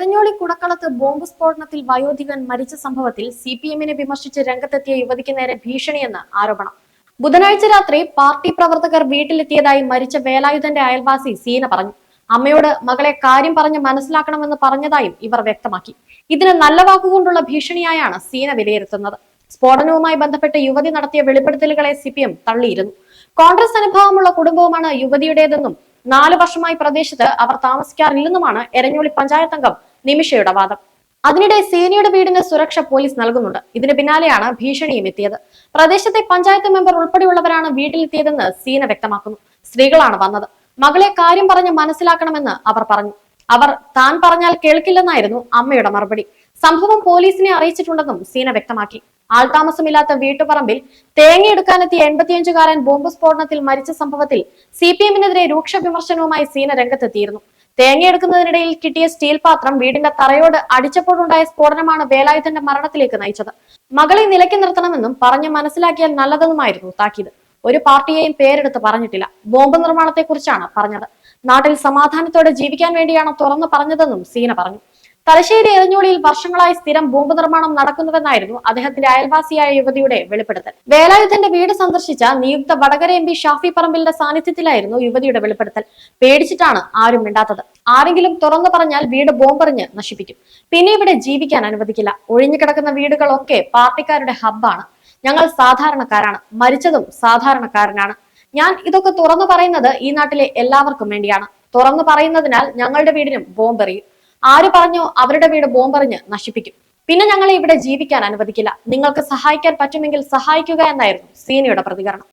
Eranholi കുടക്കളത്ത് bomb സ്ഫോടനത്തിൽ വയോധികൻ മരിച്ച സംഭവത്തിൽ സിപിഎമ്മിനെ വിമർശിച്ച് രംഗത്തെത്തിയ യുവതിക്ക് നേരെ ഭീഷണിയെന്ന് ആരോപണം. ബുധനാഴ്ച രാത്രി പാർട്ടി പ്രവർത്തകർ വീട്ടിലെത്തിയതായി മരിച്ച വേലായുധന്റെ അയൽവാസി സീന പറഞ്ഞു. അമ്മയോട് മകളെ കാര്യം പറഞ്ഞ് മനസ്സിലാക്കണമെന്ന് പറഞ്ഞതായും ഇവർ വ്യക്തമാക്കി. ഇതിന് നല്ല വാക്കുകൊണ്ടുള്ള ഭീഷണിയായാണ് സീന വിലയിരുത്തുന്നത്. സ്ഫോടനവുമായി ബന്ധപ്പെട്ട് യുവതി നടത്തിയ വെളിപ്പെടുത്തലുകളെ സിപിഎം തള്ളിയിരുന്നു. കോൺഗ്രസ് അനുഭാവമുള്ള കുടുംബവുമാണ് യുവതിയുടേതെന്നും 4 വർഷമായി പ്രദേശത്ത് അവർ താമസിക്കാറില്ലെന്നുമാണ് എരഞ്ഞോളി പഞ്ചായത്ത് അംഗം നിമിഷയുടെ വാദം. അതിനിടെ സീനയുടെ വീടിന് സുരക്ഷ പോലീസ് നൽകുന്നുണ്ട്. ഇതിന് പിന്നാലെയാണ് ഭീഷണിയും എത്തിയത്. പ്രദേശത്തെ പഞ്ചായത്ത് മെമ്പർ ഉൾപ്പെടെയുള്ളവരാണ് വീട്ടിലെത്തിയതെന്ന് സീന വ്യക്തമാക്കുന്നു. സ്ത്രീകളാണ് വന്നത്. മകളെ കാര്യം പറഞ്ഞ് മനസ്സിലാക്കണമെന്ന് അവർ പറഞ്ഞു. അവർ താൻ പറഞ്ഞാൽ കേൾക്കില്ലെന്നായിരുന്നു അമ്മയുടെ മറുപടി. സംഭവം പോലീസിനെ അറിയിച്ചിട്ടുണ്ടെന്നും സീന വ്യക്തമാക്കി. ആൾതാമസമില്ലാത്ത വീട്ടുപറമ്പിൽ തേങ്ങയെടുക്കാനെത്തിയ 85-കാരൻ ബോംബ് സ്ഫോടനത്തിൽ മരിച്ച സംഭവത്തിൽ സിപിഎമ്മിനെതിരെ രൂക്ഷ വിമർശനവുമായി സീന രംഗത്തെത്തിയിരുന്നു. തേങ്ങയെടുക്കുന്നതിനിടയിൽ കിട്ടിയ സ്റ്റീൽ പാത്രം വീടിന്റെ തറയോട് അടിച്ചപ്പോഴുണ്ടായ സ്ഫോടനമാണ് വേലായുധന്റെ മരണത്തിലേക്ക് നയിച്ചത്. മകളെ നിലയ്ക്ക് നിർത്തണമെന്നും പറഞ്ഞ് മനസ്സിലാക്കിയാൽ നല്ലതെന്നുമായിരുന്നു താക്കീത്. ഒരു പാർട്ടിയെയും പേരെടുത്ത് പറഞ്ഞിട്ടില്ല. ബോംബ് നിർമ്മാണത്തെക്കുറിച്ചാണ് പറഞ്ഞത്. നാട്ടിൽ സമാധാനത്തോടെ ജീവിക്കാൻ വേണ്ടിയാണ് തുറന്നു പറഞ്ഞതെന്നും സീന പറഞ്ഞു. തലശ്ശേരി എരഞ്ഞോളിയിൽ വർഷങ്ങളായി സ്ഥിരം ബോംബ് നിർമ്മാണം നടക്കുന്നുവെന്നായിരുന്നു അദ്ദേഹത്തിന്റെ അയൽവാസിയായ യുവതിയുടെ വെളിപ്പെടുത്തൽ. വേലായുധന്റെ വീട് സന്ദർശിച്ച നിയുക്ത വടകര എം പി ഷാഫി പറമ്പിലിന്റെ സാന്നിധ്യത്തിലായിരുന്നു യുവതിയുടെ വെളിപ്പെടുത്തൽ. പേടിച്ചിട്ടാണ് ആരും മിണ്ടാത്തത്. ആരെങ്കിലും തുറന്നു പറഞ്ഞാൽ വീട് ബോംബെറിഞ്ഞ് നശിപ്പിക്കും. പിന്നെ ഇവിടെ ജീവിക്കാൻ അനുവദിക്കില്ല. ഒഴിഞ്ഞു കിടക്കുന്ന വീടുകളൊക്കെ പാർട്ടിക്കാരുടെ ഹബ്ബാണ്. ഞങ്ങൾ സാധാരണക്കാരാണ്. മരിച്ചതും സാധാരണക്കാരനാണ്. ഞാൻ ഇതൊക്കെ തുറന്നു പറയുന്നത് ഈ നാട്ടിലെ എല്ലാവർക്കും വേണ്ടിയാണ്. തുറന്നു പറയുന്നതിനാൽ ഞങ്ങളുടെ വീടിനും ബോംബെറിയും. ആര് പറഞ്ഞോ അവരുടെ വീട് ബോംബെറിഞ്ഞ് നശിപ്പിക്കും. പിന്നെ ഞങ്ങളെ ഇവിടെ ജീവിക്കാൻ അനുവദിക്കില്ല. നിങ്ങൾക്ക് സഹായിക്കാൻ പറ്റുമെങ്കിൽ സഹായിക്കുക എന്നായിരുന്നു സീനയുടെ പ്രതികരണം.